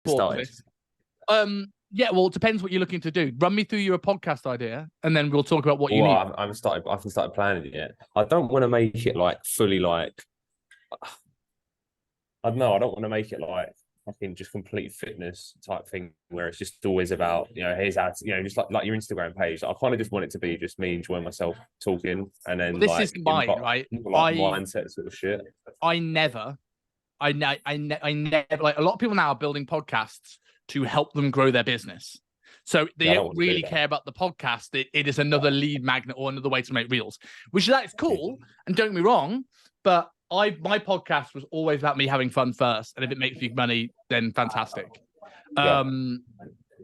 started? Yeah, well, it depends what you're looking to do. Run me through your podcast idea, and then we'll talk about what you need. I haven't started planning it yet. I don't want to make it like fully like. I don't know. I don't want to make it like fucking just complete fitness type thing where it's just always about here's how just like your Instagram page. I kind of just want it to be just me enjoying myself talking, and then this is mine, right? Like mindset sort of shit. I never like a lot of people now are building podcasts to help them grow their business. So they don't really care about the podcast. It is another lead magnet or another way to make reels, which is cool. And don't get me wrong, but my podcast was always about me having fun first. And if it makes me money, then fantastic. Yeah.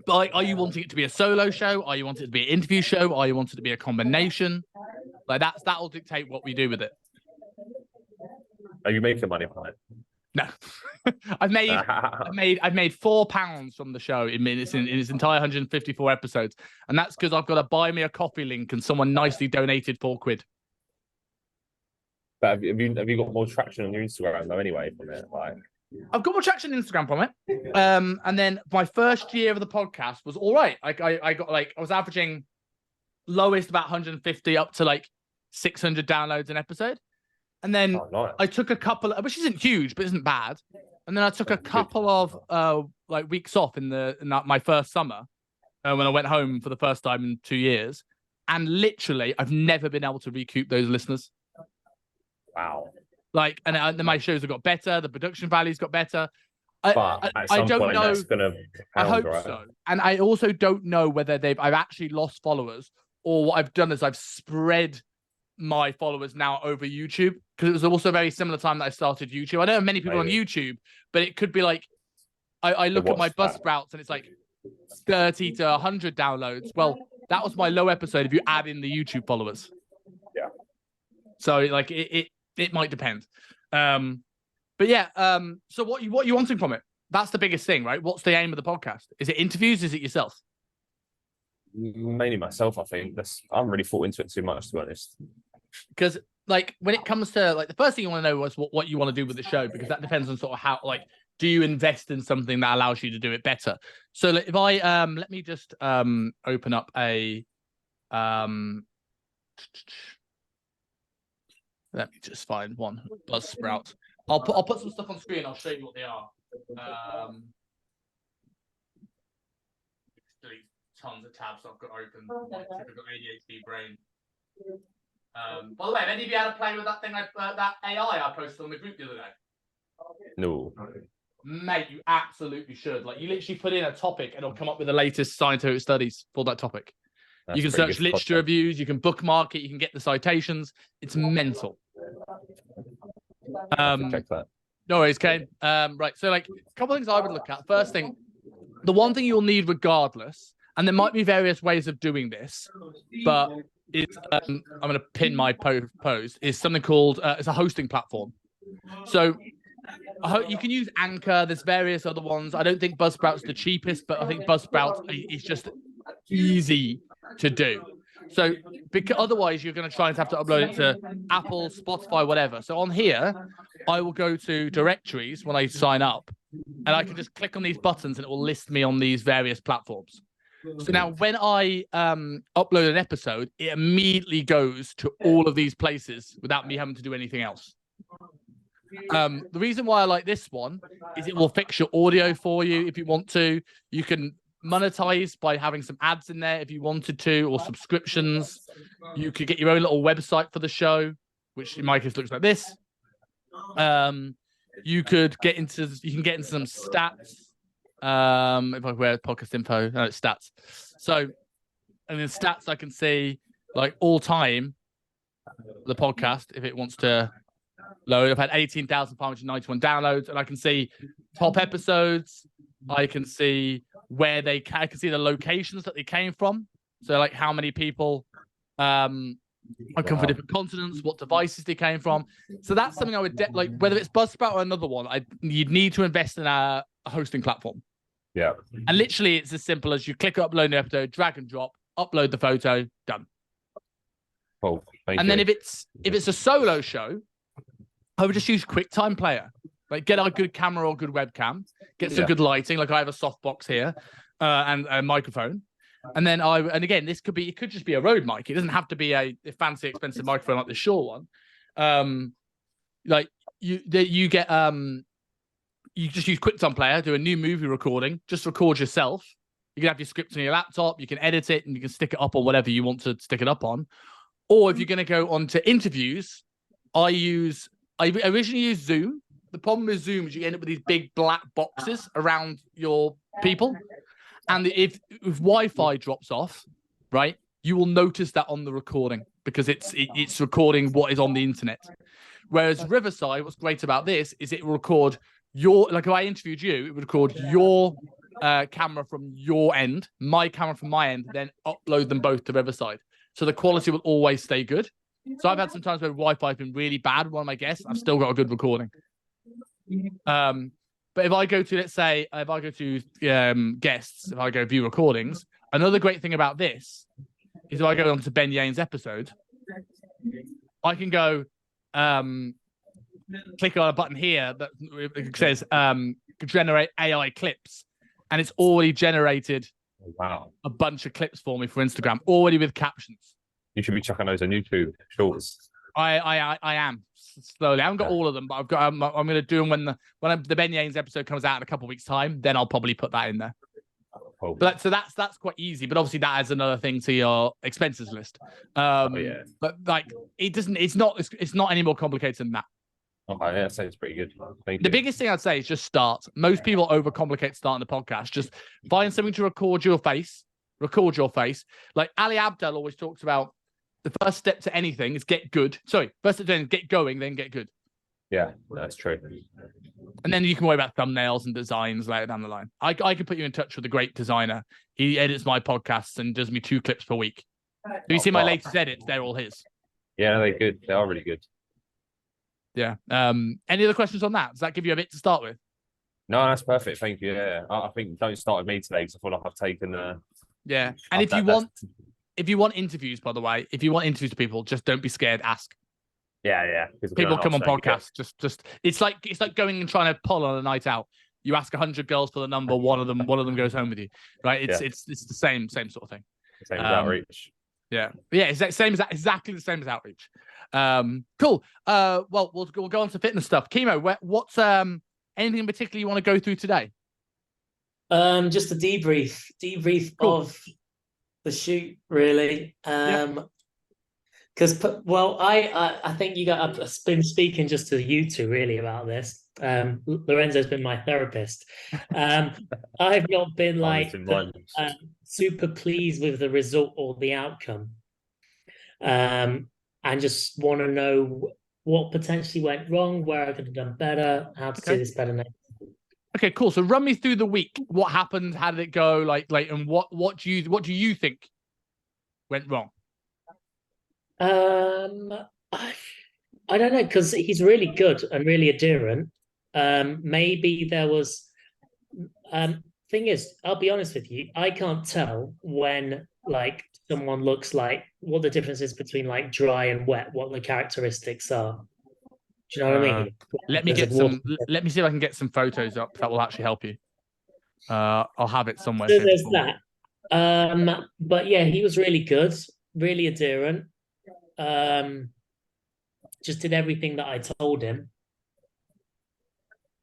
But are you wanting it to be a solo show? Are you wanting it to be an interview show? Are you wanting it to be a combination? Like that'll dictate what we do with it. Are you making money on it? No, I've made £4 from the show in its entire 154 episodes, and that's because I've got a buy me a coffee link, and someone nicely donated £4. But have you got more traction on your Instagram though? Anyway, from it, I've got more traction on Instagram from it. And then my first year of the podcast was all right. I got I was averaging lowest about 150 up to 600 downloads an episode. And then nice. I took a couple, which isn't huge, but isn't bad. And then I took a couple of weeks off in my first summer when I went home for the first time in 2 years. And literally, I've never been able to recoup those listeners. Wow. And then my shows have got better. The production values got better. But at some point, that's gonna I hope so. And I also don't know whether I've actually lost followers, or what I've done is I've spread my followers now over YouTube, because it was also a very similar time that I started YouTube. I don't have many people on YouTube, but it could be I look at my Buzzsprouts and it's 30 to 100 downloads. Well, that was my low episode if you add in the YouTube followers. Yeah. So it might depend. But yeah, so what you wanting from it? That's the biggest thing, right? What's the aim of the podcast? Is it interviews? Is it yourself? Mainly myself, I think. I haven't really thought into it too much, to be honest. Because when it comes to the first thing you want to know is what you want to do with the show, because that depends on sort of how do you invest in something that allows you to do it better. So if I let me just open up a let me just find one Buzzsprout. I'll put some stuff on screen. I'll show you what they are. Delete tons of tabs I've got open. I've got ADHD brain. By the way, have any of you had to play with that thing, that AI I posted on the group the other day? No. Mate, you absolutely should. You literally put in a topic and it'll come up with the latest scientific studies for that topic. You can search literature reviews, you can bookmark it, you can get the citations. It's mental. Check that. No worries, Kane. Right, so a couple of things I would look at. First thing, the one thing you'll need regardless, and there might be various ways of doing this, but it's I'm going to pin my post, is something called it's a hosting platform. So you can use Anchor. There's various other ones. I don't think Buzzsprout's the cheapest, but I think Buzzsprout is just easy to do. So because otherwise you're going to try and have to upload it to Apple, Spotify, whatever. So on here, I will go to directories when I sign up, and I can just click on these buttons and it will list me on these various platforms. So now when I upload an episode, it immediately goes to all of these places without me having to do anything else. The reason why I like this one is it will fix your audio for you if you want to. You can monetize by having some ads in there if you wanted to, or subscriptions. You could get your own little website for the show, which in my case looks like this. You can get into some stats. If I wear podcast info, no, it's stats. So, and in stats, I can see all time the podcast if it wants to load. I've had 18,591 downloads, and I can see top episodes. I can see I can see the locations that they came from. So how many people come from different continents, what devices they came from. So that's something I would whether it's Buzzsprout or another one, you'd need to invest in a hosting platform. Yeah. And literally it's as simple as you click upload an episode, drag and drop, upload the photo, done. Oh, and then if it's a solo show, I would just use QuickTime Player. Like get a good camera or good webcam, get some good lighting. Like I have a softbox here, and a microphone. And then and again, it could just be a Rode mic. It doesn't have to be a fancy, expensive microphone like the Shure one. Like you get you just use QuickTime Player, do a new movie recording, just record yourself. You can have your script on your laptop, you can edit it, and you can stick it up on whatever you want to stick it up on. Or if you're going to go on to interviews, I originally used Zoom. The problem with Zoom is you end up with these big black boxes around your people. And if Wi-Fi drops off, right, you will notice that on the recording because it's recording what is on the internet. Whereas Riverside, what's great about this is it will record like if I interviewed you, it would record your camera from your end, my camera from my end, then upload them both to Riverside. So the quality will always stay good. So I've had some times where Wi-Fi has been really bad with one of my guests. I've still got a good recording. But if I go to, let's say, guests, if I go view recordings, another great thing about this is if I go on to Ben Yane's episode, I can go click on a button here that says generate AI clips, and it's already generated a bunch of clips for me for Instagram, already with captions. You should be chucking those on YouTube Shorts. I am slowly. I haven't got all of them, but I'm going to do them when the Ben Yanes episode comes out in a couple of weeks' time. Then I'll probably put that in there. But so that's quite easy. But obviously that adds another thing to your expenses list. But like it's not any more complicated than that. Okay, yeah, sounds pretty good. The biggest thing I'd say is just start. Most people overcomplicate starting the podcast. Just find something to record your face. Like Ali Abdel always talks about the first step to anything is get good. Sorry, first step to anything, get going, then get good. Yeah, that's true. And then you can worry about thumbnails and designs later down the line. I can put you in touch with a great designer. He edits my podcasts and does me 2 clips per week. Do you see my latest edits? They're all his. Yeah, they're good. They are really good. Yeah. Any other questions on that? Does that give you a bit to start with? No, that's perfect. Thank you. Yeah, I think don't start with me today because I feel like I've taken. Yeah, and if you want interviews, by the way, if you want interviews with people, just don't be scared. Ask. Yeah. People come on podcasts. Just it's like going and trying to pull on a night out. You ask 100 girls for the number, one of them goes home with you, right? It's the same sort of thing. Same as outreach. Yeah, it's exactly the same as outreach. Cool. Well, we'll go on to fitness stuff. Chemo, what's anything in particular you want to go through today? Just a debrief cool. Of the shoot, really. Because I think I've been speaking just to you two really about this. Lorenzo's been my therapist. I've not been super pleased with the result or the outcome, and just want to know what potentially went wrong, where I could have done better, how to do this better next. Okay, cool. So run me through the week. What happened? How did it go? And what do you think went wrong? I don't know, because he's really good and really adherent. Maybe there was thing is, I'll be honest with you, I can't tell when someone looks like what the difference is between dry and wet, what the characteristics are. Do you know what I mean? Let me see if I can get some photos up that will actually help you. I'll have it somewhere. So there's that. But yeah, he was really good, really adherent. Just did everything that I told him.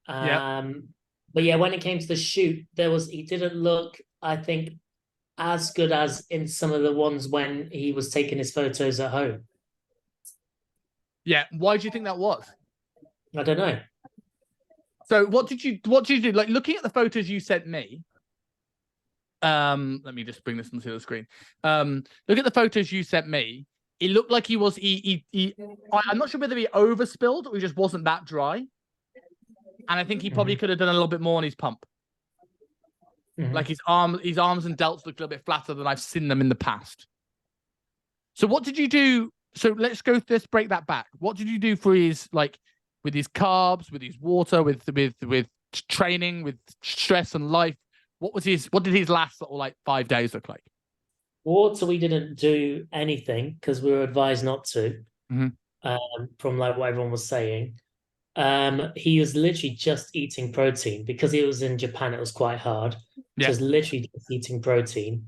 But yeah, when it came to the shoot, he didn't look, I think, as good as in some of the ones when he was taking his photos at home. Yeah, why do you think that was? I don't know. So what did you do? Like looking at the photos you sent me. Let me just bring this onto the screen. Look at the photos you sent me. It looked like he was. I'm not sure whether he overspilled or he just wasn't that dry. And I think he probably could have done a little bit more on his pump. Like his arms and delts looked a little bit flatter than I've seen them in the past. So what did you do? So let's break that back. What did you do for his with his carbs, with his water, with training, with stress and life? What did his last 5 days look like? Water, we didn't do anything because we were advised not to. From what everyone was saying. He was literally just eating protein because he was in Japan. It was quite hard. Yeah. Just literally just eating protein.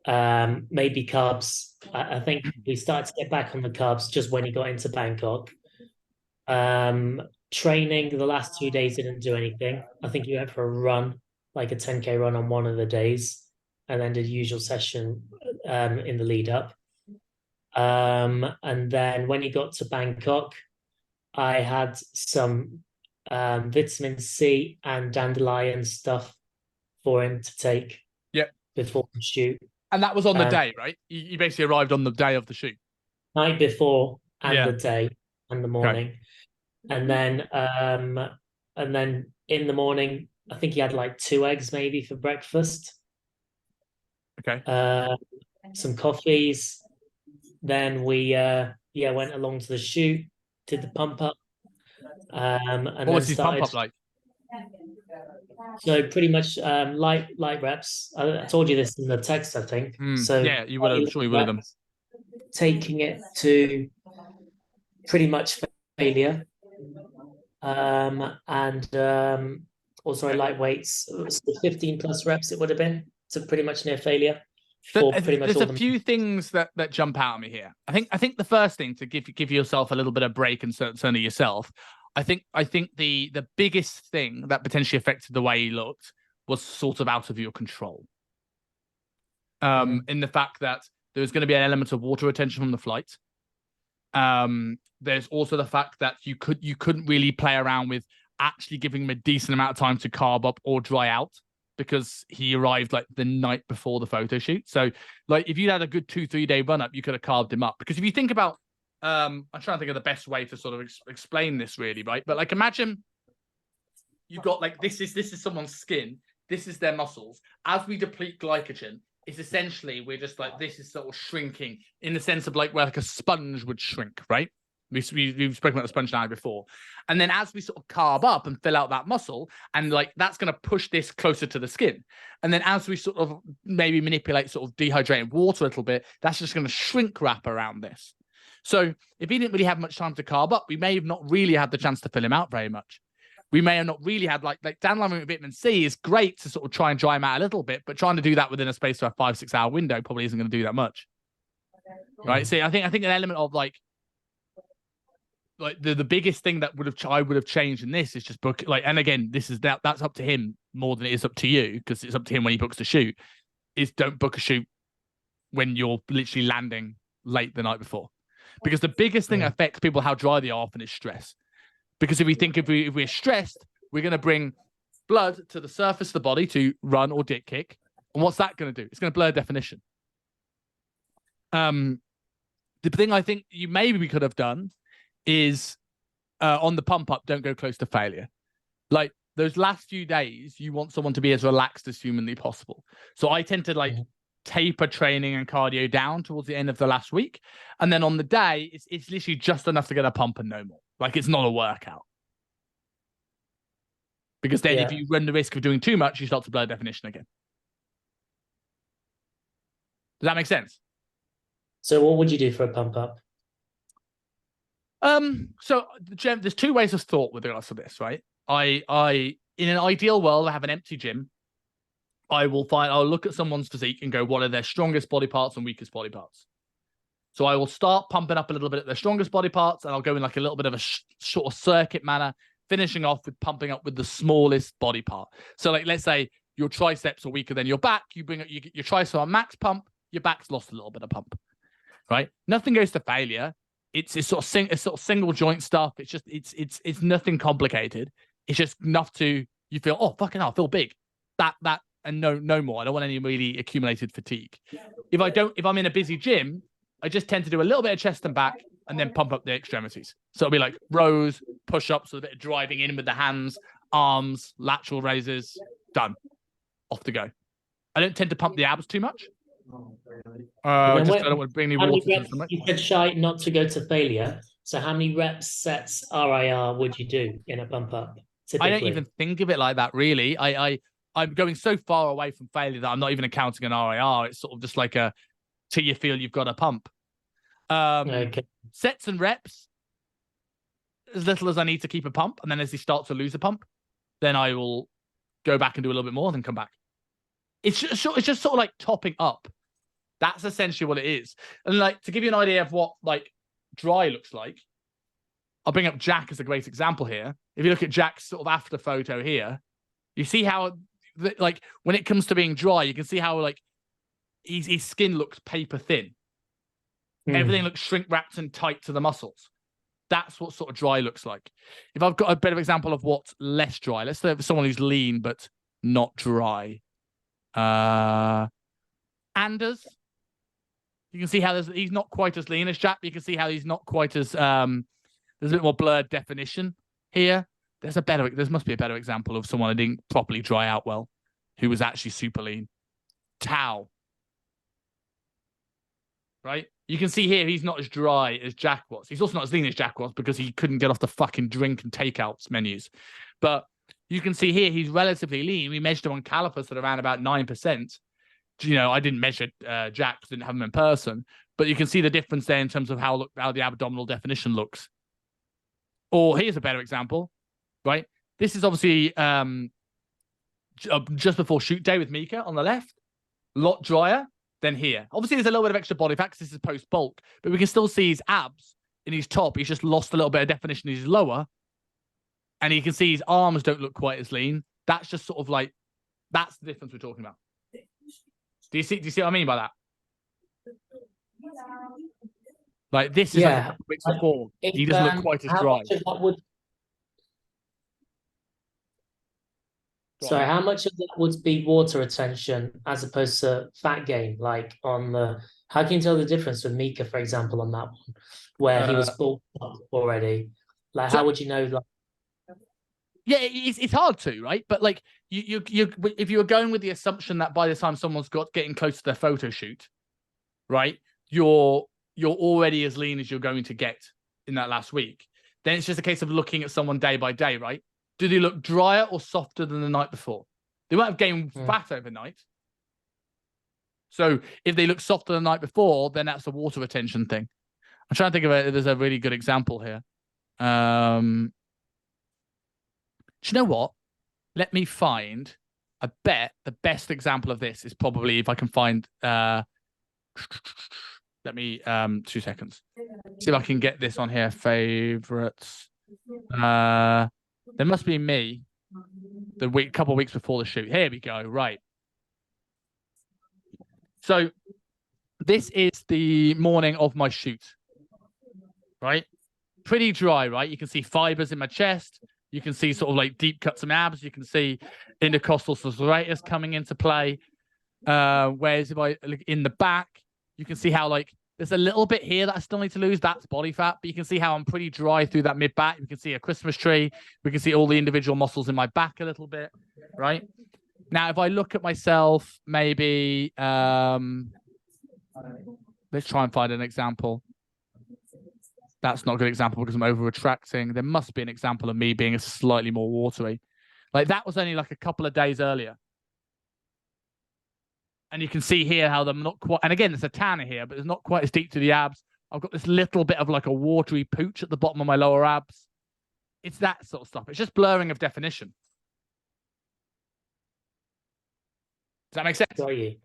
Maybe carbs. I think we started to get back on the carbs just when he got into Bangkok. Training the last 2 days didn't do anything. I think he went for a run, like a 10K run on one of the days, and then did the usual session in the lead up. And then when he got to Bangkok, I had some vitamin C and dandelion stuff for him to take. Yep. Before the shoot. And that was on the day, right? You basically arrived on the day of the shoot. Night before and the day and the morning. Okay. And then in the morning, I think he had like 2 eggs maybe for breakfast. Okay. Some coffees. Then we went along to the shoot, did the pump up. And what was his pump up like? So pretty much light reps. I told you this in the text, I think. So yeah, you would have. I'm sure you would have. Taking it to pretty much failure. Also light weights, 15 plus reps it would have been, so pretty much near failure. There's a few things that jump out at me here. I think the first thing to give yourself a little bit of break and certainly yourself. I think the biggest thing that potentially affected the way he looked was sort of out of your control. In the fact that there was going to be an element of water retention from the flight. There's also the fact that you couldn't really play around with actually giving him a decent amount of time to carb up or dry out because he arrived like the night before the photo shoot. So like if you'd had a good 2-3 day run up, you could have carved him up. Because if you think about, I'm trying to think of the best way to sort of explain this really, right? But like imagine you've got like this is someone's skin, this is their muscles. As we deplete glycogen, it's essentially we're just like this is sort of shrinking in the sense of like where like a sponge would shrink, right? We've spoken about the sponge now before. And then as we sort of carb up and fill out that muscle, and like that's going to push this closer to the skin. And then as we sort of maybe manipulate sort of dehydrated water a little bit, that's just going to shrink wrap around this. So if he didn't really have much time to carb up, we may have not really had the chance to fill him out very much. We may have not really had like dandelion with vitamin C is great to sort of try and dry him out a little bit, but trying to do that within a space of a 5-6 hour window probably isn't going to do that much. Right. So I think an element of like the biggest thing that I would have changed in this is just book like, and again, that's up to him more than it is up to you, because it's up to him when he books the shoot, is don't book a shoot when you're literally landing late the night before. Because the biggest thing that affects people how dry they are often is stress. Because if we're stressed, we're going to bring blood to the surface of the body to run or dick kick. And what's that going to do? It's going to blur definition. The thing I think we could have done is on the pump up, don't go close to failure. Like those last few days, you want someone to be as relaxed as humanly possible. So I tend to like taper training and cardio down towards the end of the last week. And then on the day, it's literally just enough to get a pump and no more. Like it's not a workout. Because then if you run the risk of doing too much, you start to blur definition again. Does that make sense? So what would you do for a pump up? So there's 2 ways of thought with regards to this, right? I in an ideal world, I have an empty gym. I'll look at someone's physique and go, what are their strongest body parts and weakest body parts? So I will start pumping up a little bit at their strongest body parts, and I'll go in like a little bit of a sort of circuit manner, finishing off with pumping up with the smallest body part. So like, let's say your triceps are weaker than your back. You bring up your tricep on max pump, your back's lost a little bit of pump, right? Nothing goes to failure. It's sort of single joint stuff. It's just, it's nothing complicated. It's just enough to, you feel, oh, fucking hell, I feel big. That, and no more. I don't want any really accumulated fatigue. If I'm in a busy gym, I just tend to do a little bit of chest and back and then pump up the extremities. So it'll be like rows, push-ups, with a bit of driving in with the hands, arms, lateral raises, done. Off to go. I don't tend to pump the abs too much. I don't want to bring any water to them. You said shy not to go to failure. So how many reps, sets, RIR would you do in a pump up? Typically? I don't even think of it like that, really. I'm going so far away from failure that I'm not even accounting an RIR. It's sort of just like a till you feel you've got a pump. Okay. Sets and reps. as little as I need to keep a pump, and then as he starts to lose a pump, then I will go back and do a little bit more, then come back. It's just sort of like topping up. That's essentially what it is. And like to give you an idea of what like dry looks like, I'll bring up Jack as a great example here. If you look at Jack's sort of after photo here, you see how like when it comes to being dry, you can see how like his skin looks paper thin. Everything looks shrink wrapped and tight to the muscles. That's what sort of dry looks like. If I've got a better example of what's less dry, let's say for someone who's lean but not dry. Anders, you can see how he's not quite as lean as Jack. You can see how he's not quite as there's a bit more blurred definition here. There must be a better example of someone who didn't properly dry out well, who was actually super lean. Tao. Right? You can see here he's not as dry as Jack was. He's also not as lean as Jack was because he couldn't get off the fucking drink and takeouts menus. But you can see here he's relatively lean. We measured him on calipers at around about 9%. You know, I didn't measure Jack, didn't have him in person, but you can see the difference there in terms of how the abdominal definition looks. Or here's a better example, right? This is obviously just before shoot day with Mika on the left, a lot drier than here. Obviously, there's a little bit of extra body fat because this is post bulk, but we can still see his abs in his top. He's just lost a little bit of definition in his lower, and you can see his arms don't look quite as lean. That's just sort of like that's the difference we're talking about. Do you see what I mean by that? Like this is like a couple weeks before. He doesn't look quite as dry. Sorry, how much of that would be water retention as opposed to fat gain? Like on the, how can you tell the difference with Mika, for example, on that one, where he was bulked up already? Like, how would you know? Like, yeah, it's hard to, right? But like you if you were going with the assumption that by the time someone's getting close to their photo shoot, right, you're already as lean as you're going to get in that last week. Then it's just a case of looking at someone day by day, right? Do they look drier or softer than the night before? They won't have gained fat overnight. So if they look softer than the night before, then that's a water retention thing. I'm trying to think of it. There's a really good example here. Do you know what? Let me find. I bet the best example of this is probably if I can find. Let me 2 seconds. See if I can get this on here. Favorites. There must be me. Couple of weeks before the shoot. Here we go. Right. So this is the morning of my shoot. Right. Pretty dry, right? You can see fibers in my chest. You can see sort of like deep cuts in abs. You can see intercostal serratus coming into play. Whereas if I look in the back, you can see how like there's a little bit here that I still need to lose. That's body fat. But you can see how I'm pretty dry through that mid back. We can see a Christmas tree. We can see all the individual muscles in my back a little bit, right? Now, if I look at myself, maybe let's try and find an example. That's not a good example because I'm over retracting. There must be an example of me being a slightly more watery. Like that was only like a couple of days earlier. And you can see here how they're not quite, and again, there's a tanner here, but it's not quite as deep to the abs. I've got this little bit of like a watery pooch at the bottom of my lower abs. It's that sort of stuff. It's just blurring of definition. Does that make sense? got you.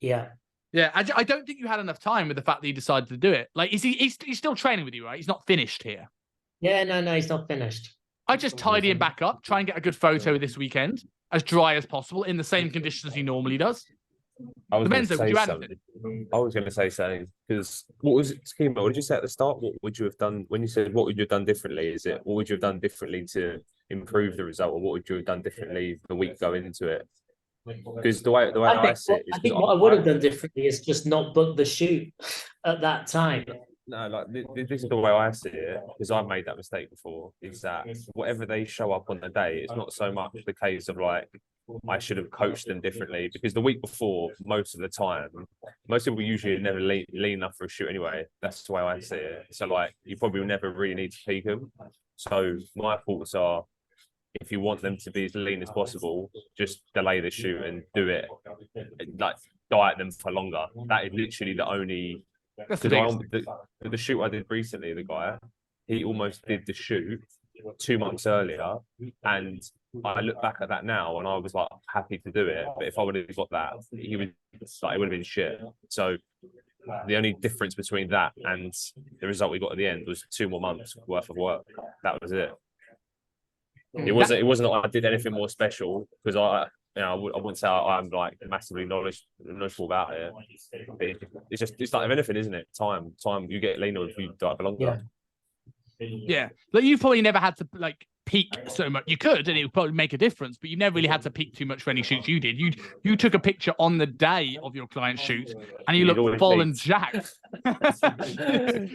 Yeah. Yeah, I don't think you had enough time with the fact that you decided to do it. Like, he's still training with you, right? He's not finished here. Yeah, no, he's not finished. I just tidy him back up, try and get a good photo this weekend, as dry as possible, in the same conditions he normally does. I was going to say something because what was it, Schema? What did you say at the start? What would you have done when you said what would you have done differently? Is it what would you have done differently to improve the result, or what would you have done differently the week going into it? Because the way I see it, I think what I would have done differently is just not book the shoot at that time. No, like this is the way I see it, because I've made that mistake before. Is that whatever they show up on the day, it's not so much the case of like I should have coached them differently, because the week before, most of the time, most people usually never lean enough for a shoot anyway. That's the way I see it. So like you probably never really need to peak them. So my thoughts are, if you want them to be as lean as possible, just delay the shoot and do it. Like diet them for longer. That is literally the only. The shoot I did recently, the guy, he almost did the shoot 2 months earlier, and I look back at that now and I was like happy to do it. But if I would have got that, he would like, it would have been shit. So the only difference between that and the result we got at the end was 2 more months worth of work. That was it. It wasn't like I did anything more special, because I wouldn't say I'm like massively knowledgeable about it. It's like anything, isn't it? Time. You get leaner if you do it for longer. Yeah, like you've probably never had to like peak so much. You could, and it would probably make a difference, but you never really had to peak too much for any shoots you did. You took a picture on the day of your client's shoot, and you looked full and jacked. But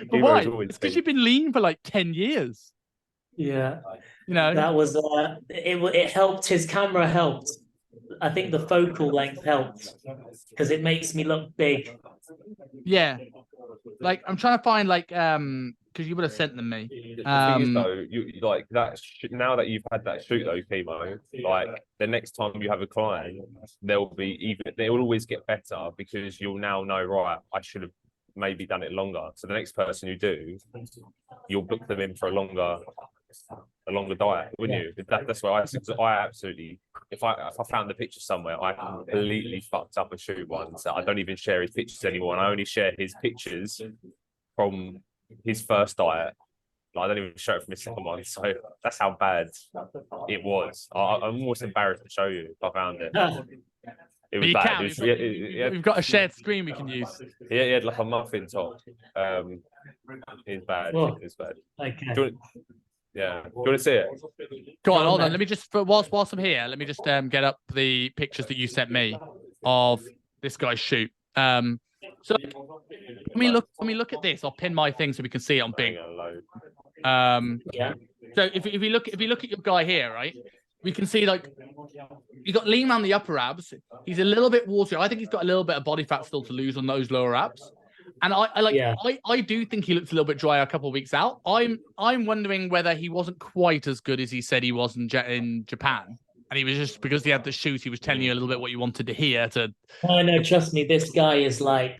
why? It's because you've been lean for like 10 years. Yeah, that was it helped. His camera helped. I think the focal length helped because it makes me look big. Yeah, like I'm trying to find like because you would have sent them me. The thing is, though, you like that. Now that you've had that shoot, though, Chemo, like the next time you have a client, they will always get better, because you'll now know, right, I should have maybe done it longer. So the next person you do, you'll book them in for a longer diet, wouldn't you? That's why I absolutely. If I found the picture somewhere, I completely fucked up a shoot once. So I don't even share his pictures anymore, and I only share his pictures from his first diet. Like, I don't even show it from his second one. So that's how bad it was. I'm almost embarrassed to show you if I found it. It was bad. We've got a shared screen we can use. Yeah, he had like a muffin top. It's bad. Whoa. It's bad. Okay. Do you want to see it? Go on, hold on. Let me just, whilst I'm here, let me just get up the pictures that you sent me of this guy's shoot. So let me look at this. I'll pin my thing so we can see it on big. Yeah. So if you look at your guy here, right, we can see like you got lean around the upper abs. He's a little bit watery. I think he's got a little bit of body fat still to lose on those lower abs. And I do think he looks a little bit dry a couple of weeks out. I'm wondering whether he wasn't quite as good as he said he was in Japan. And he was just, because he had the shoot, he was telling you a little bit what you wanted to hear. I know, trust me, this guy is like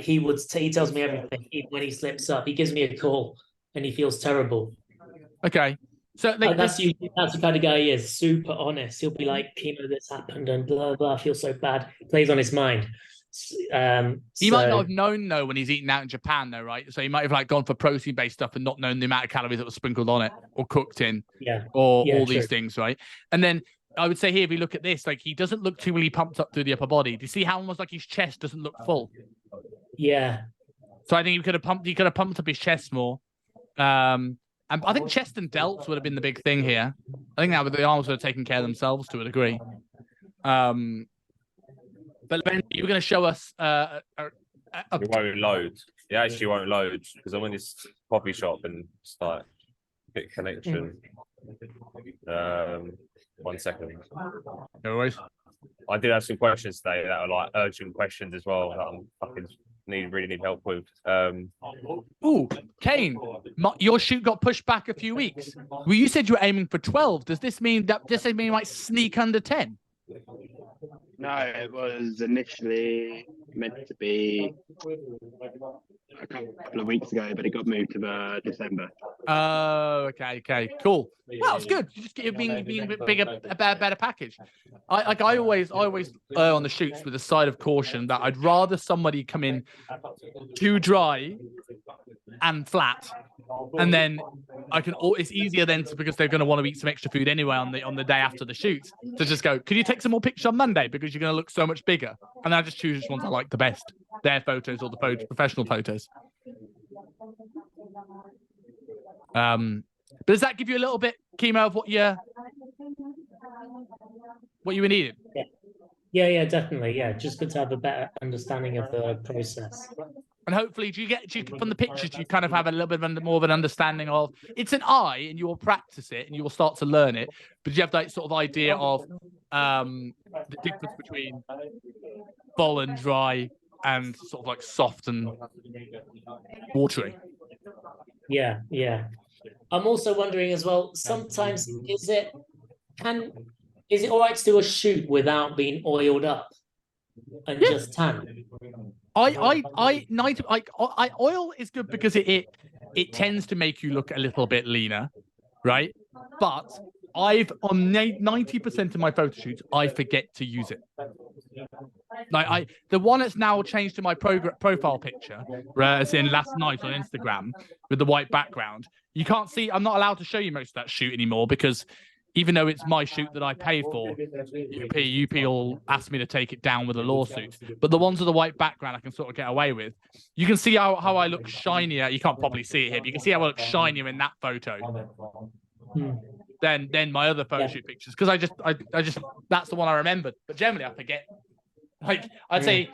he tells me everything. Even when he slips up, he gives me a call and he feels terrible. Okay. So that's the kind of guy he is, super honest. He'll be like, Chemo, this happened and blah, blah, I feel so bad. It plays on his mind. He might not have known though when he's eating out in Japan though, right? So he might have like gone for protein-based stuff and not known the amount of calories that was sprinkled on it or cooked in, all these things, right? And then I would say here, if you look at this, like he doesn't look too really pumped up through the upper body. Do you see how almost like his chest doesn't look full? Yeah. So I think he could have pumped up his chest more. And I think chest and delts would have been the big thing here. I think that the arms would have taken care of themselves to a degree. But Ben, you're going to show us it won't load. It actually won't load because I'm in this coffee shop and start get connection. 1 second. No worries. I did have some questions today that are like urgent questions as well that I'm fucking really need help with. Ooh, Kane, your shoot got pushed back a few weeks. Well, you said you were aiming for 12. Does this mean you might sneak under 10? No, it was initially meant to be a couple of weeks ago, but it got moved to December. Oh, okay, cool. Well, it's good. You just get being a bit bigger, a better package. I always err on the shoots with a side of caution that I'd rather somebody come in too dry and flat, and then it's easier then because they're going to want to eat some extra food anyway on the day after the shoot to just go, could you take some more pictures on Monday because you're going to look so much bigger? And then I just choose which ones I like the best, their photos or the professional photos. But does that give you a little bit, Chemo, of what you were needing? Yeah, definitely. Yeah, just good to have a better understanding of the process. And hopefully, do you from the pictures, you kind of have a little bit more of an understanding of it's an eye, and you will practice it and you will start to learn it. But do you have that sort of idea of the difference between full and dry and sort of like soft and watery? Yeah. I'm also wondering as well, sometimes is it all right to do a shoot without being oiled up and just tan? Oil is good because it it tends to make you look a little bit leaner, right? But I've on 90% of my photo shoots, I forget to use it. Like the one that's now changed to my profile picture, as in last night on Instagram with the white background. You can't see. I'm not allowed to show you most of that shoot anymore because even though it's my shoot that I paid for, UP will ask me to take it down with a lawsuit. But the ones with the white background, I can sort of get away with. You can see how I look shinier. You can't probably see it here, but you can see how I look shinier in that photo than my other photo shoot pictures because I just that's the one I remembered. But generally, I forget. Like I'd say,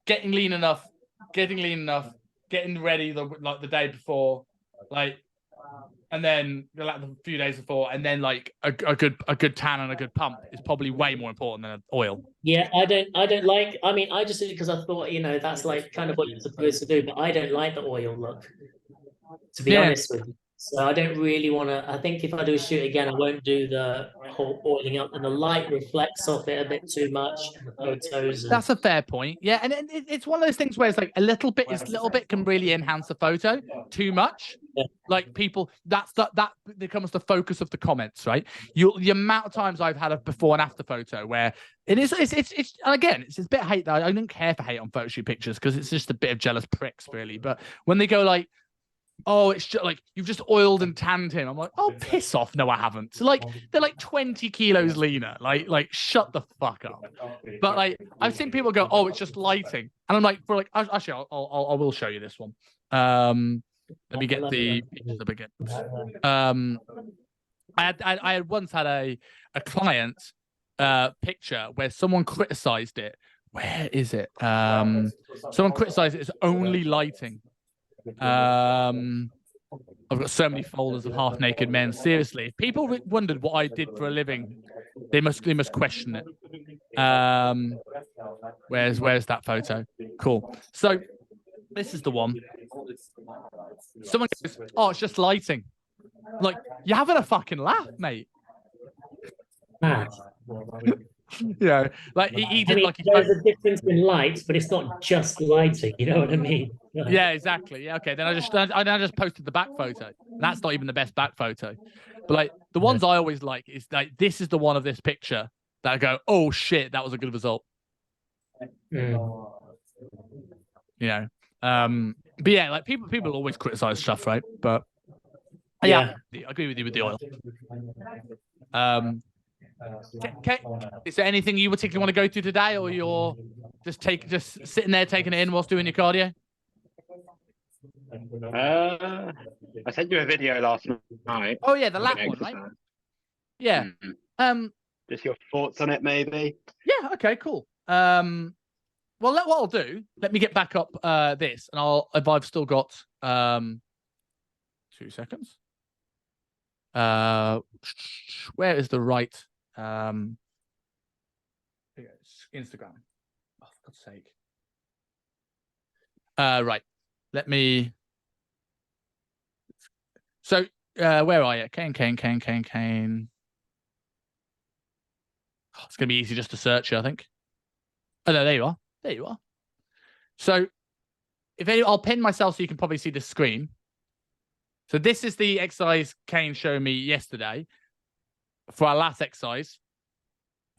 getting lean enough, getting ready the day before, like, and then like the few days before, and then like a good tan and a good pump is probably way more important than oil. Yeah, I don't like. I mean, I just did it because I thought that's like kind of what you're supposed to do. But I don't like the oil look, to be honest with you. So I don't really want to. I think if I do a shoot again, I won't do the whole oiling up, and the light reflects off it a bit too much. Photos. That's a fair point. Yeah, and it's one of those things where it's like a little bit can really enhance the photo. Too much, like people. That becomes the focus of the comments, right? The amount of times I've had a before and after photo where it's again it's a bit of hate that I don't care for hate on photo shoot pictures because it's just a bit of jealous pricks really. But when they go like, oh, it's just like you've just oiled and tanned him. I'm like, oh, piss off. No, I haven't. So like they're like 20 kilos leaner. Like shut the fuck up. But like I've seen people go, oh, it's just lighting, and I'm like, actually, I will show you this one. Let me get the pictures up again. I had once had a client picture where someone criticized it. Where is it? Someone criticized it as only lighting. I've got so many folders of half-naked men. Seriously, if people wondered what I did for a living, they must question it. Where's that photo? Cool. So this is the one. Someone goes, "Oh, it's just lighting." Like, you're having a fucking laugh, mate. Yeah, like he did. There's a difference in lights, but it's not just lighting. You know what I mean? Yeah, exactly. Yeah, okay. Then I just posted the back photo. That's not even the best back photo, but like the ones I always like is like this is the one of this picture that I go, oh shit, that was a good result. But yeah, like people always criticize stuff, right? But yeah, I agree with you with the oil. Okay. Is there anything you particularly want to go through today, or you're just sitting there taking it in whilst doing your cardio? I sent you a video last night. Oh yeah, the lap one, right? Yeah. Just your thoughts on it, maybe. Yeah. Okay. Cool. Well, what I'll do. Let me get back up this, and if I've still got 2 seconds. Where is the right? Instagram. Oh, for God's sake. Right. Let me. So, where are you? Kane. Oh, it's gonna be easy just to search you, I think. Oh no, there you are. There you are. So, I'll pin myself so you can probably see the screen. So this is the exercise Kane showed me yesterday for our last exercise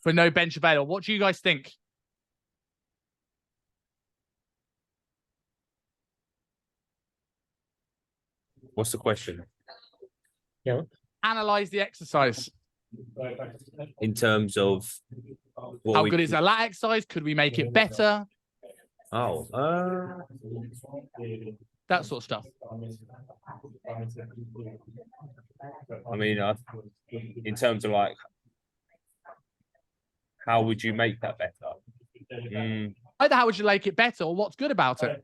for no bench available. What do you guys think? What's the question? Yeah. Analyze the exercise. In terms of how good is a lat exercise? Could we make it better? Oh, that sort of stuff. I mean, in terms of like, how would you make that better? Either how would you make it better, or what's good about it?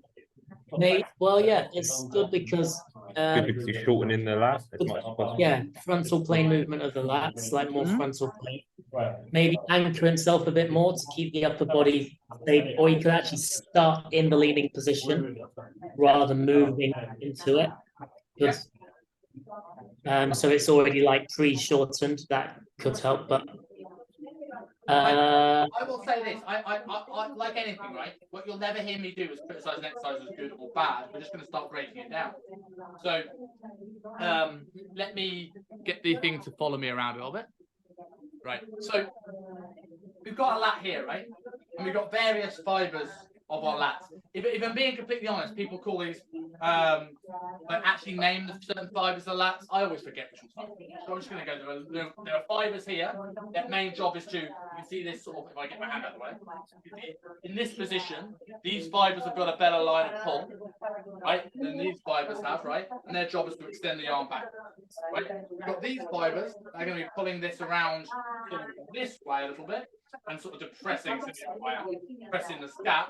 Well, yeah, it's good because you're shortening the lats as much as possible. Yeah, frontal plane movement of the lats, like more frontal plane. Maybe anchor himself a bit more to keep the upper body stable, or you could actually start in the leaning position rather than moving into it. So it's already like pre-shortened. That could help, but Uh, I will say this. I like anything, right? What you'll never hear me do is criticize an exercise as good or bad. We're just going to start breaking it down. So, let me get the thing to follow me around a little bit. Right. So, we've got a lat here, right? And we've got various fibers of our lats. If I'm being completely honest, people call these like actually name the certain fibers of lats. I always forget which ones. So I'm just going to go. There are fibers here. Their main job is to, you can see this sort of, if I get my hand out of the way, in this position, these fibers have got a better line of pull, right, than these fibers have, right? And their job is to extend the arm back. Right? We've got these fibers that are going to be pulling this around sort of this way a little bit and sort of depressing the scap.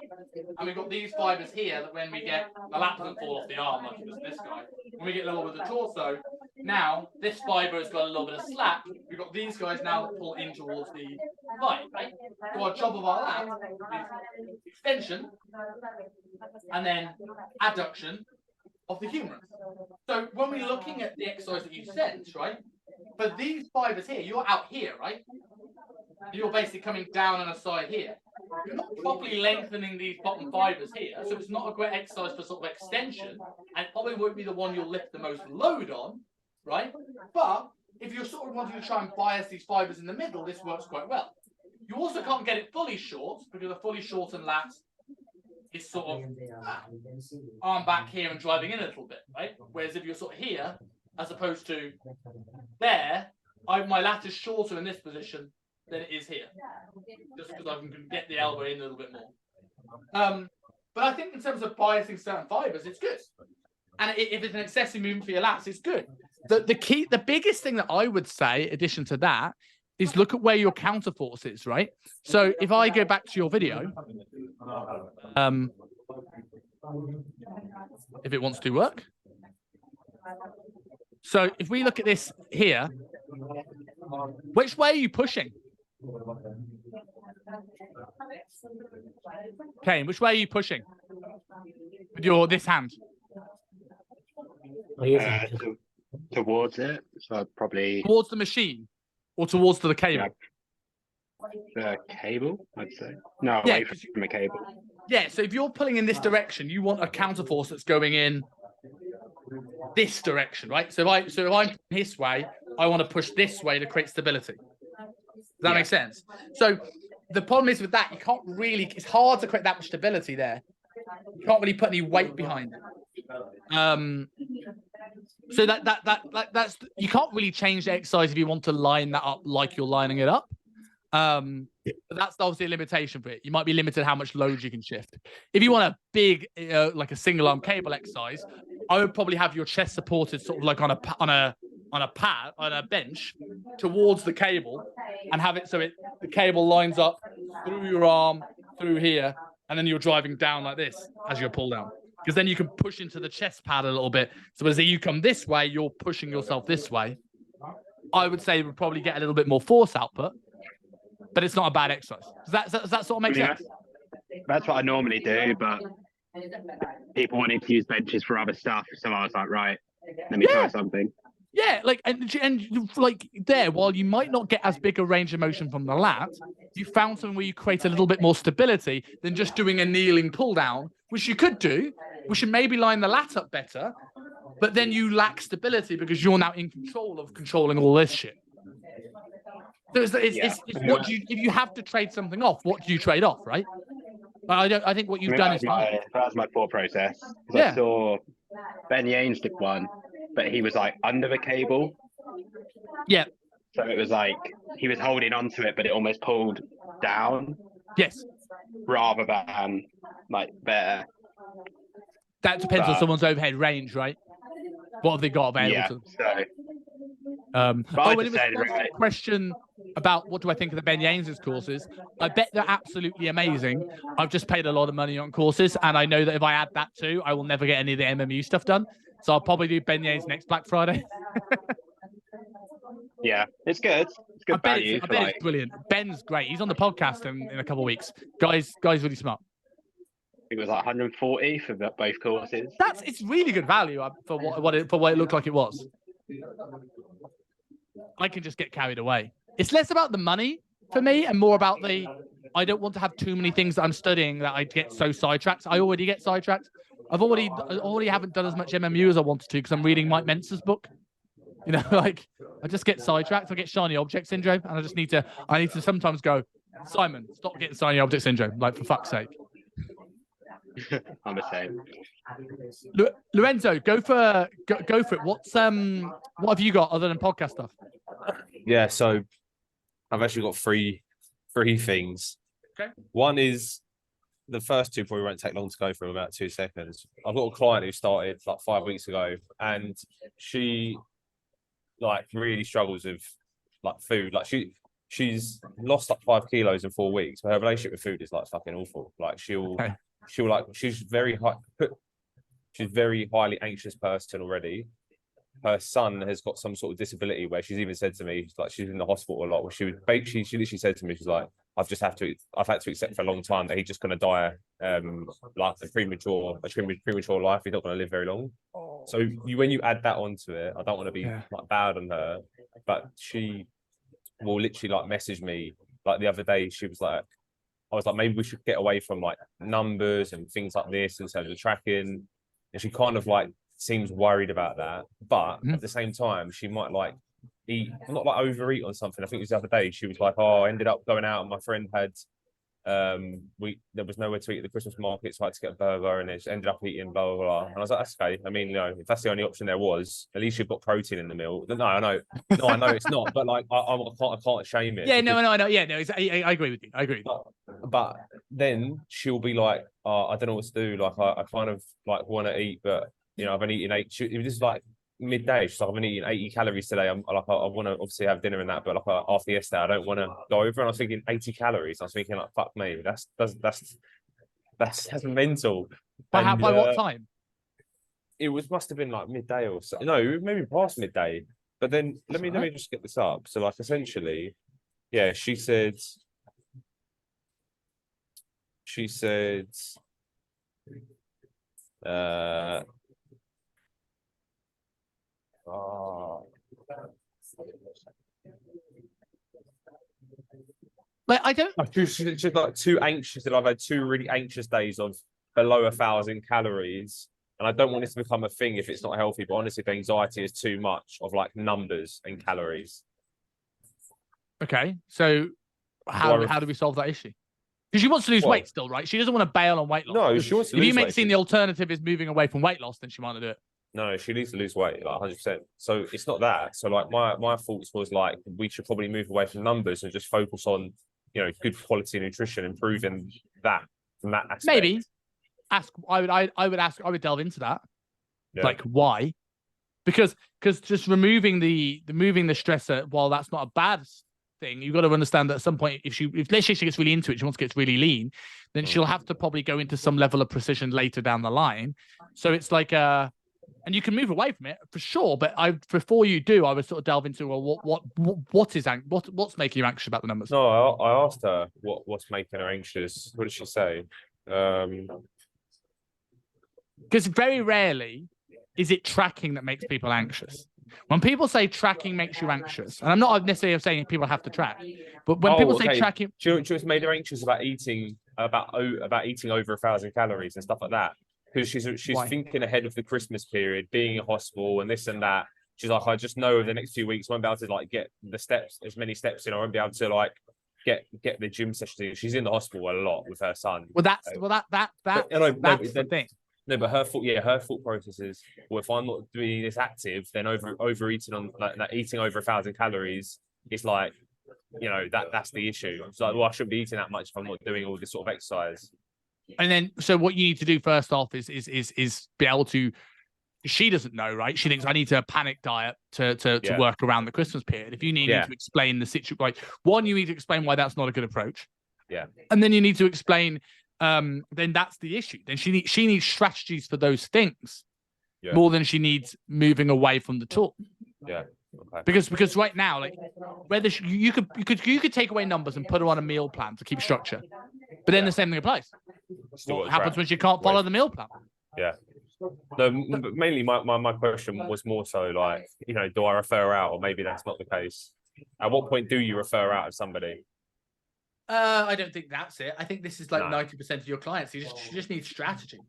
And we've got these fibers here that when we get, the lat doesn't fall off the arm like it does this guy. When we get level with the torso, now this fiber has got a little bit of slack. We've got these guys now that pull in towards the thigh, right? So our job of our lat is extension and then adduction of the humerus. So when we're looking at the exercise that you sent, right? For these fibers here, you're out here, right? You're basically coming down and aside here. You're not properly lengthening these bottom fibers here, so it's not a great exercise for sort of extension, and probably won't be the one you'll lift the most load on, right? But if you're sort of wanting to try and bias these fibers in the middle, this works quite well. You also can't get it fully short, because a fully shortened lat is sort of arm back here and driving in a little bit, right? Whereas if you're sort of here, as opposed to there, my lat is shorter in this position than it is here, just because I can get the elbow in a little bit more. But I think in terms of biasing certain fibers, it's good. And if it's an excessive movement for your lats, it's good. The biggest thing that I would say, in addition to that, is look at where your counterforce is, right? So if I go back to your video, if it wants to work. So if we look at this here, which way are you pushing? Okay, which way are you pushing with this hand? Towards it, so probably towards the machine or towards the cable. The cable, I'd say. No, away from the cable. Yeah, so if you're pulling in this direction, you want a counterforce that's going in this direction, right? So if I'm this way, I want to push this way to create stability. Does that make sense? So the problem is with that, you can't really, it's hard to create that much stability there. You can't really put any weight behind it. So that's, you can't really change the exercise if you want to line that up like you're lining it up. But that's obviously a limitation for it. You might be limited how much load you can shift. If you want a big, like a single arm cable exercise, I would probably have your chest supported sort of like on a bench towards the cable, and have it so the cable lines up through your arm, through here, and then you're driving down like this as you pull down. Because then you can push into the chest pad a little bit. So as you come this way, you're pushing yourself this way. I would say we'd probably get a little bit more force output, but it's not a bad exercise. Does that sort of make sense? That's what I normally do, but people wanted to use benches for other stuff, so I was like, right, let me try something. Yeah, like and like there, while you might not get as big a range of motion from the lat, you found something where you create a little bit more stability than just doing a kneeling pull down, which you could do. We should maybe line the lat up better, but then you lack stability because you're now in control of controlling all this shit. So it's what if you have to trade something off, what do you trade off, right? I think what you've done is fine. That's my thought process. Yeah. I saw Ben Yanes did one, but he was like under the cable. Yeah. So it was like he was holding onto it, but it almost pulled down. Yes. Rather than like there. That depends on someone's overhead range, right? What have they got available to them? So. And it was a question about what do I think of the Ben Yanes' courses. I bet they're absolutely amazing. I've just paid a lot of money on courses, and I know that if I add that too, I will never get any of the MMU stuff done. So I'll probably do Ben Yanes next Black Friday. Yeah, it's good. It's good value. I bet it's brilliant. Ben's great. He's on the podcast in a couple of weeks. Guy's really smart. It was like 140 for both courses. It's really good value for what it looked like it was. I can just get carried away. It's less about the money for me, and more about I don't want to have too many things that I'm studying that I get so sidetracked. I already get sidetracked. I already haven't done as much MMU as I wanted to because I'm reading Mike Mentz's book. Like I just get sidetracked. I get shiny object syndrome, and I need to sometimes go, Simon, stop getting shiny object syndrome. Like, for fuck's sake. I'm the same. Lorenzo, go for it. What have you got other than podcast stuff? Yeah, so I've actually got three things. Okay. One is the first two probably won't take long to go through, about 2 seconds. I've got a client who started like 5 weeks ago, and she like really struggles with like food. Like she's lost like 5 kilos in 4 weeks, but her relationship with food is like fucking awful. Like she'll like she's very highly anxious person already. Her son has got some sort of disability where she's even said to me, like, she's in the hospital a lot. Where she literally said to me, she's like, I've had to accept for a long time that he's just going to die, like a premature life. He's not going to live very long. So when you add that onto it, I don't want to be like bad on her, but she will literally like message me. Like the other day, she was like, I was like, maybe we should get away from like numbers and things like this in terms of tracking. And she kind of like seems worried about that, but at the same time, she might like not like overeat on something. I think it was the other day. She was like, "Oh, I ended up going out, and my friend had there was nowhere to eat at the Christmas market, so I had to get a burger, and it ended up eating blah blah blah." And I was like, "That's okay. I mean, if that's the only option there was, at least you've got protein in the meal." No, I know it's not, but like I can't shame it. Yeah, no, yeah, no, I agree with you. I agree. But then she'll be like, "I don't know what to do. Like, I kind of like want to eat, but I've been eating 8." It was like midday. She's like, "I've been eating 80 calories today. I'm like, I want to obviously have dinner and that, but like after yesterday, I don't want to go over." And I was thinking 80 calories. I was thinking like, fuck me, that's mental. By what time? It must have been like midday or so. No, maybe past midday. But then let me just get this up. So like essentially, yeah, she said. Like I don't. She's like too anxious, and I've had 2 really anxious days of below 1,000 calories, and I don't want this to become a thing if it's not healthy. But honestly, if anxiety is too much of like numbers and calories. Okay, so how do we solve that issue? Because she wants to lose weight still, right? She doesn't want to bail on weight loss. No, she wants to lose weight. If you seem the alternative is moving away from weight loss, then she might not do it. No, she needs to lose weight, like 100%. So it's not that. So like my thoughts was like, we should probably move away from numbers and just focus on, good quality nutrition, improving that from that aspect. Maybe I would delve into that. Yeah. Like why? Because just removing the stressor, while that's not a bad thing, you've got to understand that at some point, if let's say she gets really into it, she wants to get really lean, then she'll have to probably go into some level of precision later down the line. So it's like and you can move away from it for sure, but before you do, I would sort of delve into what's making you anxious about the numbers. No, I asked her what's making her anxious. What did she say? Because very rarely is it tracking that makes people anxious. When people say tracking makes you anxious, and I'm not necessarily saying people have to track, but when people say tracking, she was made her anxious about eating eating over 1,000 calories and stuff like that. Because she's thinking ahead of the Christmas period, being in hospital and this and that. She's like, I just know over the next few weeks I won't be able to like get the steps, as many steps in. I won't be able to like get the gym sessions in. She's in the hospital a lot with her son. That's the thing. No, but her thought process is, well, if I'm not being this active, then overeating on like eating over 1,000 calories is like, that's the issue. It's like, well, I shouldn't be eating that much if I'm not doing all this sort of exercise. And then, so what you need to do first off is be able to. She doesn't know, right? She thinks I need to panic diet to work around the Christmas period. If you need to explain the situation, like one, you need to explain why that's not a good approach. Yeah. And then you need to explain. Then that's the issue. Then she needs strategies for those things more than she needs moving away from the tool. Yeah. Okay. Because right now, like whether you could take away numbers and put her on a meal plan to keep structure, but then the same thing applies. What happens when she can't follow the meal plan? Yeah. No, mainly my question was more so like, do I refer her out, or maybe that's not the case? At what point do you refer out of somebody? I don't think that's it. I think this is like No. 90% of your clients. You just need strategy.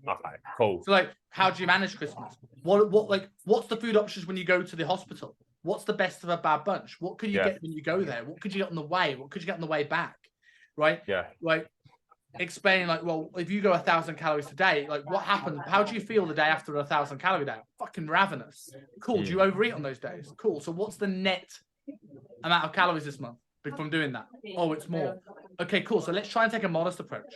Okay, cool. So like, how do you manage Christmas? What's the food options when you go to the hospital? What's the best of a bad bunch? What could you get when you go there? What could you get on the way? What could you get on the way back? Right? Yeah. Like, explain like, well, if you go 1,000 calories today, like what happens? How do you feel the day after 1,000 calorie day? Fucking ravenous. Cool. Do you overeat on those days? Cool. So what's the net amount of calories this month from doing that? Oh, it's more. Okay, cool. So let's try and take a modest approach.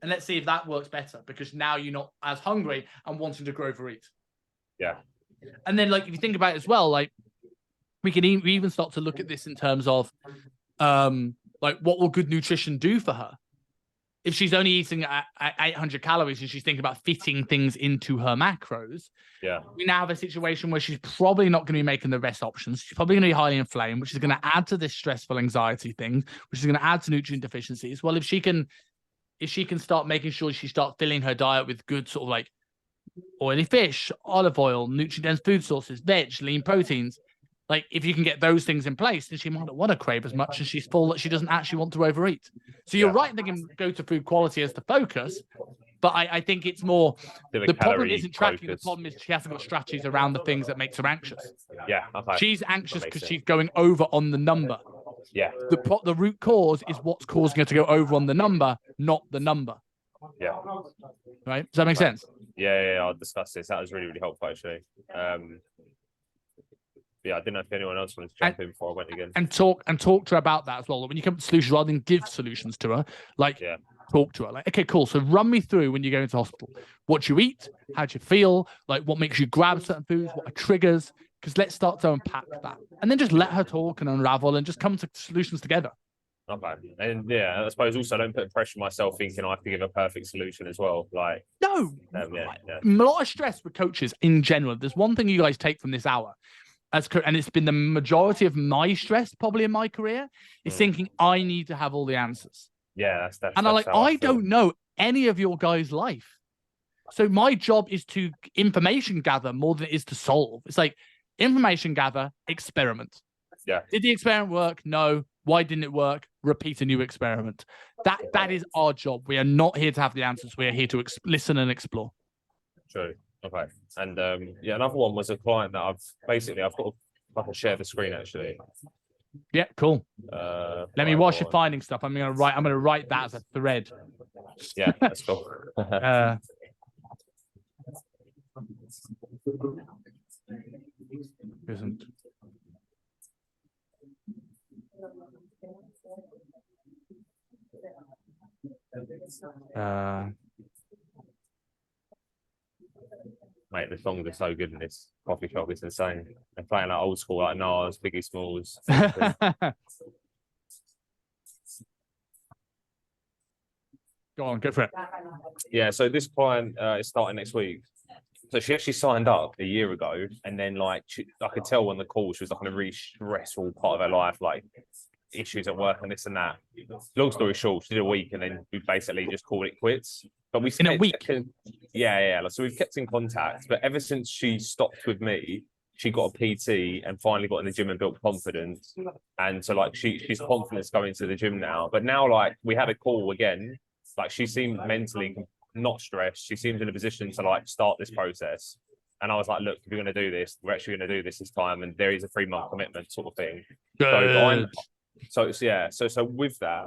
And let's see if that works better, because now you're not as hungry and wanting to grow overeat. Yeah. And then, like, if you think about it as well, like, we even start to look at this in terms of, like, what will good nutrition do for her? If she's only eating at 800 calories and she's thinking about fitting things into her macros, we now have a situation where she's probably not going to be making the best options. She's probably going to be highly inflamed, which is going to add to this stressful anxiety thing, which is going to add to nutrient deficiencies. Well, if she can start making sure she starts filling her diet with good sort of like oily fish, olive oil, nutrient-dense food sources, veg, lean proteins, like if you can get those things in place, then she might not want to crave as much, and she's full that she doesn't actually want to overeat. So you're right thinking go to food quality as the focus, but I think it's more the problem isn't tracking. The problem is she hasn't got strategies around the things that makes her anxious. Yeah. Okay. She's anxious because she's going over on the number. Yeah. The root cause is what's causing her to go over on the number, not the number. Yeah. Right? Does that make sense? Yeah. I'll discuss this. That was really, really helpful, actually. Yeah, I didn't know if anyone else wanted to jump in before I went again. And talk to her about that as well. When you come to solutions, rather than give solutions to her, like talk to her. Like, okay, cool. So run me through when you go into hospital. What do you eat? How do you feel? Like, what makes you grab certain foods? What are triggers? Because let's start to unpack that. And then just let her talk and unravel and just come to solutions together. Okay. And yeah, I suppose also don't put pressure on myself thinking I have to give a perfect solution as well. Like, no. A lot of stress with coaches in general. There's one thing you guys take from this hour. And it's been the majority of my stress probably in my career is thinking I need to have all the answers. Yeah, and I don't know any of your guys' life. So my job is to information gather more than it is to solve. It's like information gather, experiment. Yeah. Did the experiment work? No. Why didn't it work? Repeat a new experiment. That is our job. We are not here to have the answers. We are here to listen and explore. True. Okay. And another one was a client that I've got I can share the screen actually. Yeah, cool. Let me watch your finding stuff. I'm gonna write that as a thread. Yeah, that's cool. Isn't. Mate, the songs are so good in this coffee shop. It's insane. They're playing like old school, like Nas, Biggie Smalls. Go on, go for it. Yeah, so this client is starting next week. So she actually signed up a year ago, and then like I could tell on the call she was like in a really stressful part of her life, like issues at work and this and that. Long story short, she did a week, and then we basically just called it quits. But we in a week. So we've kept in contact. But ever since she stopped with me, she got a PT and finally got in the gym and built confidence. And so like she's confident going to the gym now. But now like we had a call again. Like she seemed mentally not stressed. She seems in a position to like start this process. And I was like, look, if you're going to do this, we're actually going to do this time. And there is a 3-month commitment sort of thing. Good. So with that,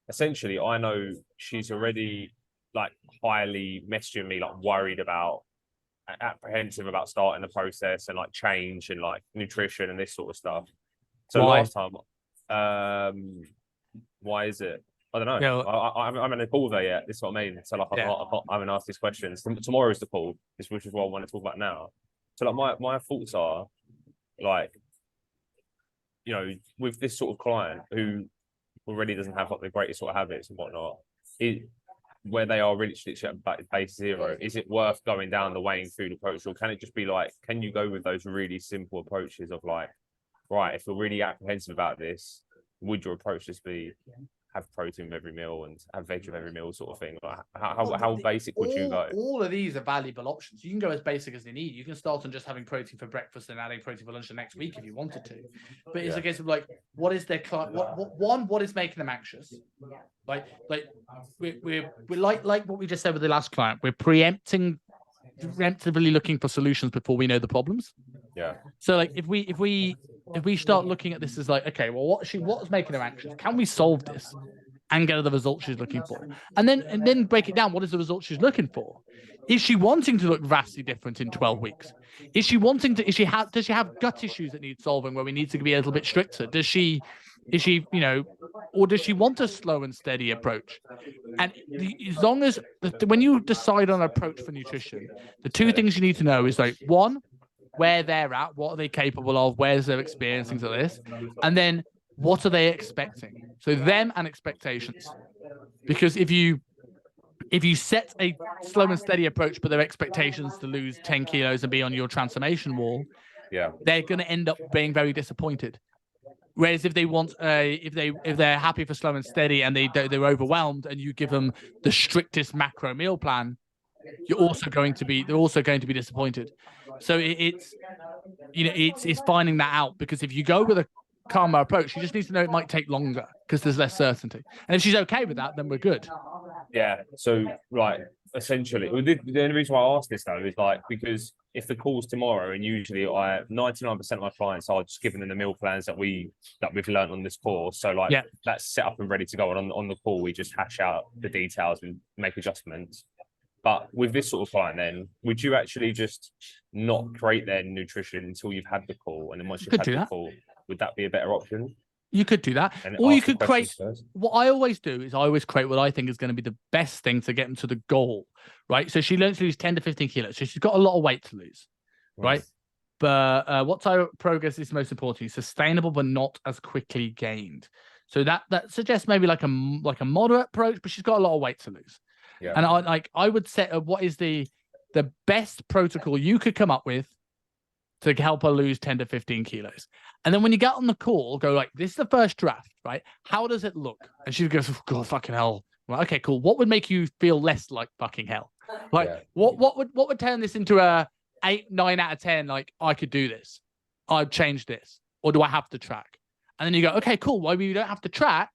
essentially I know she's already like highly messaging me, like worried about, apprehensive about starting the process and like change and like nutrition and this sort of stuff. So why? Last time, why is it? I don't know. Yeah, I'm in a call with her yet. This is what I mean. So like, I haven't asked these questions. Tomorrow is the call, which is what I want to talk about now. So like, my thoughts are like, you know, with this sort of client who already doesn't have like the greatest sort of habits and whatnot, where they are really literally at base zero, is it worth going down the weighing food approach, or can it just be like, can you go with those really simple approaches of like, right, if you're really apprehensive about this, would your approach just be have protein with every meal and have veg with every meal sort of thing? Like how basic would you go? All of these are valuable options. You can go as basic as you need. You can start on just having protein for breakfast and adding protein for lunch the next week if you wanted to. But it's a case of like, what is their what is making them anxious? Like we're like what we just said with the last client. We're preemptively looking for solutions before we know the problems. Yeah. So like if we start looking at this as like, okay, well, what's making her anxious? Can we solve this and get her the result she's looking for? And then break it down. What is the result she's looking for? Is she wanting to look vastly different in 12 weeks? Does she have gut issues that need solving where we need to be a little bit stricter? Is she, or does she want a slow and steady approach? And as long as when you decide on an approach for nutrition, the two things you need to know is like, one, where they're at, what are they capable of, where's their experience, things like this, and then what are they expecting? So them and expectations. Because if you set a slow and steady approach, but their expectations to lose 10 kilos and be on your transformation wall, they're going to end up being very disappointed. Whereas if they want if they're happy for slow and steady and they're overwhelmed and you give them the strictest macro meal plan, they're also going to be disappointed. So it's finding that out, because if you go with a calmer approach, she just needs to know it might take longer because there's less certainty. And if she's okay with that, then we're good. Yeah. So like essentially, the only reason why I asked this though is like because if the call's tomorrow, and usually 99% of my clients are just giving them the meal plans that we've learned on this course. So like that's set up and ready to go. And on the call, we just hash out the details and make adjustments. But with this sort of client, then would you actually just not create their nutrition until you've had the call, and then once you've had the call, would that be a better option? You could do that, or you could create. What I always do is I always create what I think is going to be the best thing to get them to the goal, right? So she learns to lose 10 to 15 kilos, so she's got a lot of weight to lose, right? But what type of progress is most important? Sustainable, but not as quickly gained. So that suggests maybe like a moderate approach, but she's got a lot of weight to lose. Yeah. And I would set what is the best protocol you could come up with to help her lose 10 to 15 kilos. And then when you get on the call, go like, this is the first draft, right? How does it look? And she goes, oh, God, fucking hell. Well, okay, cool. What would make you feel less like fucking hell? Like, what would turn this into a 8, 9 out of 10? Like, I could do this. I'd change this. Or do I have to track? And then you go, okay, cool. Well, we don't have to track.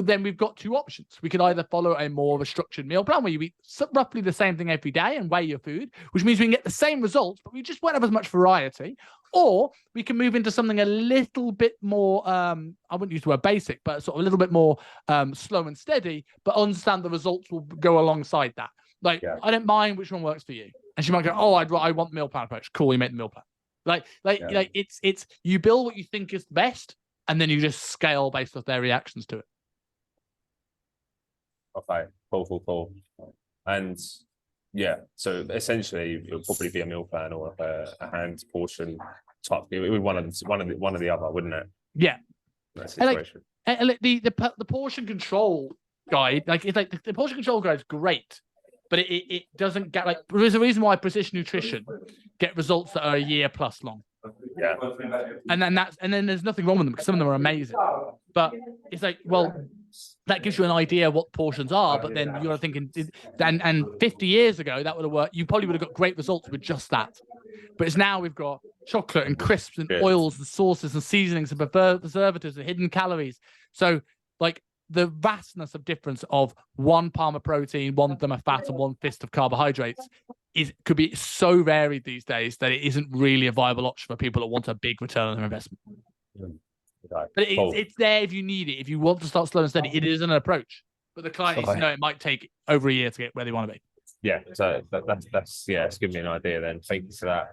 Then we've got two options. We could either follow a more of a structured meal plan where you eat roughly the same thing every day and weigh your food, which means we can get the same results, but we just won't have as much variety. Or we can move into something a little bit more, I wouldn't use the word basic, but sort of a little bit more slow and steady, but understand the results will go alongside that. Like, I don't mind which one works for you. And she might go, oh, I want the meal plan approach. Cool, you make the meal plan. Like it's you build what you think is best, and then you just scale based off their reactions to it. Okay, cool. And so essentially it'll probably be a meal plan or a hand portion type. It would one of the other, wouldn't it? Yeah. That situation. And the portion control guide, the portion control guide is great, but it doesn't get there's a reason why precision nutrition get results that are a year plus long. Yeah. And then there's nothing wrong with them because some of them are amazing. But it's like, well, that gives you an idea what portions are, but then you're thinking, and 50 years ago that would have worked. You probably would have got great results with just that. But it's now we've got chocolate and crisps and oils and sauces and seasonings and preservatives and hidden calories. So like the vastness of difference of 1 palm of protein, 1 thumb of fat, and 1 fist of carbohydrates could be so varied these days that it isn't really a viable option for people that want a big return on their investment. But it's there if you need it. If you want to start slow and steady, it is an approach. But the client needs to know it might take over a year to get where they want to be. Yeah, so that's it's given me an idea then. Thank you for that.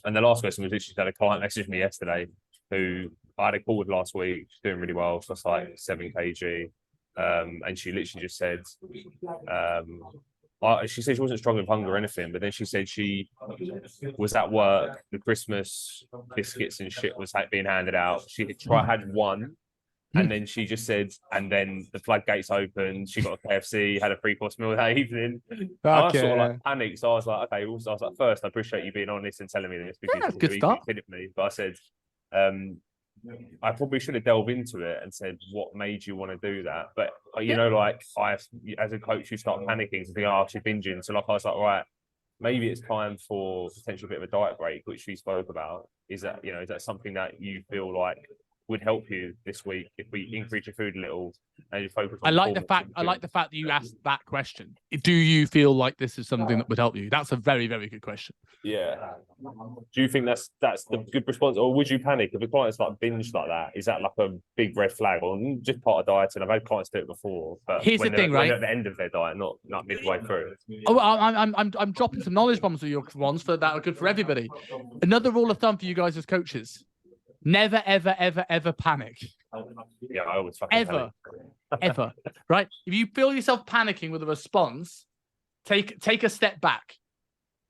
And the last question was literally that a client messaged me yesterday who I had a call with last week. She's doing really well. So it's like 7 kg. And she literally just said, she said she wasn't struggling with hunger or anything, but then she said she was at work, the Christmas biscuits and shit was being handed out. She had one, and then she just said, and then the floodgates opened, she got a KFC, had a 3-course meal that evening. I sort of panicked, so I was like, okay, I was like, first, I appreciate you being honest and telling me this because it's really me. But I said, I probably should have delved into it and said, what made you want to do that? But you know, like as a coach, you start panicking to think, oh, she's binging. So like I was like, right, maybe it's time for potentially a bit of a diet break, which we spoke about. Is that something that you feel like would help you this week if we increase your food a little and you focus on I like the fact that you asked that question. Do you feel like this is something that would help you? That's a very, very good question. Yeah. Do you think that's the good response, or would you panic if a client's like binge like that? Is that like a big red flag, or just part of dieting? I've had clients do it before, but here's the thing, right? At the end of their diet, not midway through. Oh, I'm dropping some knowledge bombs with your ones that are good for everybody. Another rule of thumb for you guys as coaches: never, ever, ever, ever panic. Yeah, I always fucking panic. Ever. Right? If you feel yourself panicking with a response, take a step back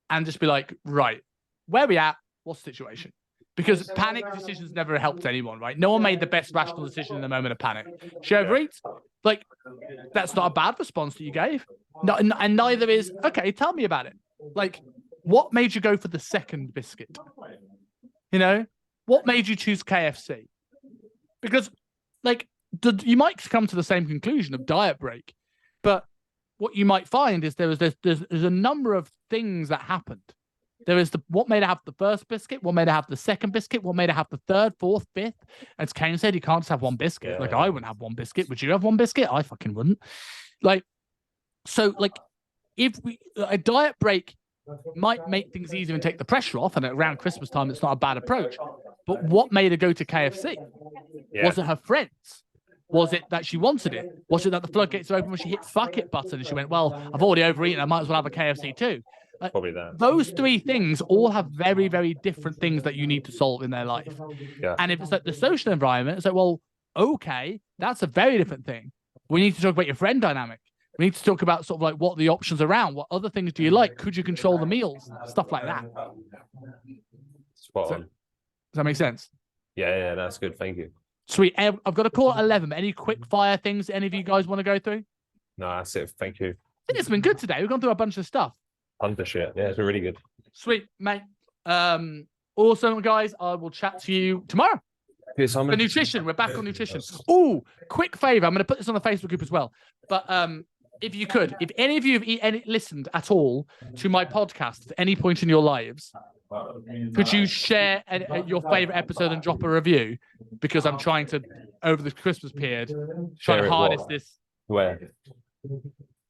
and just be like, right, where are we at? What's the situation? Because panic decisions never helped anyone, right? No one made the best rational decision in the moment of panic. She overeats. Like, that's not a bad response that you gave. No, and neither is, okay, tell me about it. Like, what made you go for the second biscuit? You know? What made you choose KFC? Because, like, you might come to the same conclusion of diet break, but what you might find is there's a number of things that happened. There is what made her have the first biscuit, what made her have the second biscuit, what made her have the third, fourth, fifth. As Kane said, you can't just have one biscuit. Yeah. Like, I wouldn't have one biscuit. Would you have one biscuit? I fucking wouldn't. Like, so, like, if a diet break might make things easier and take the pressure off, and around Christmas time, it's not a bad approach. But what made her go to KFC? Yeah. Was it her friends? Was it that she wanted it? Was it that the floodgates were open when she hit fuck it button and she went, well, I've already overeaten, I might as well have a KFC too? Probably that. Those three things all have very, very different things that you need to solve in their life. Yeah. And if it's like the social environment, it's like, well, okay, that's a very different thing. We need to talk about your friend dynamic. We need to talk about sort of like what the options around. What other things do you like? Could you control the meals? Stuff like that. Spot on. Does that make sense? Yeah, that's good. Thank you. Sweet. I've got a call at 11. Any quick fire things any of you guys want to go through? No, that's it. Thank you. I think it's been good today. We've gone through a bunch of stuff. Tons of shit. Yeah, it's been really good. Sweet, mate. Awesome, guys. I will chat to you tomorrow. Here's Simon. For nutrition. We're back on nutrition. Oh, quick favor. I'm going to put this on the Facebook group as well. But if you could, if any of you have listened at all to my podcast at any point in your lives, could you share your favorite episode and drop a review? Because I'm trying to, over the Christmas period, try to harness this. Where?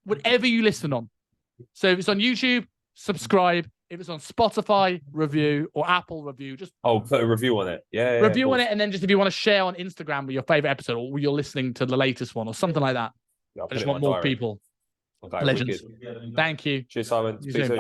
Whatever you listen on. So if it's on YouTube, subscribe. If it's on Spotify, review, or Apple, review. Just put a review on it. Yeah. Review on it, and then just if you want to share on Instagram with your favorite episode, or you're listening to the latest one, or something like that. I just want more people. Okay, Legends. Thank you. Cheers, Simon. See you Speak soon. soon.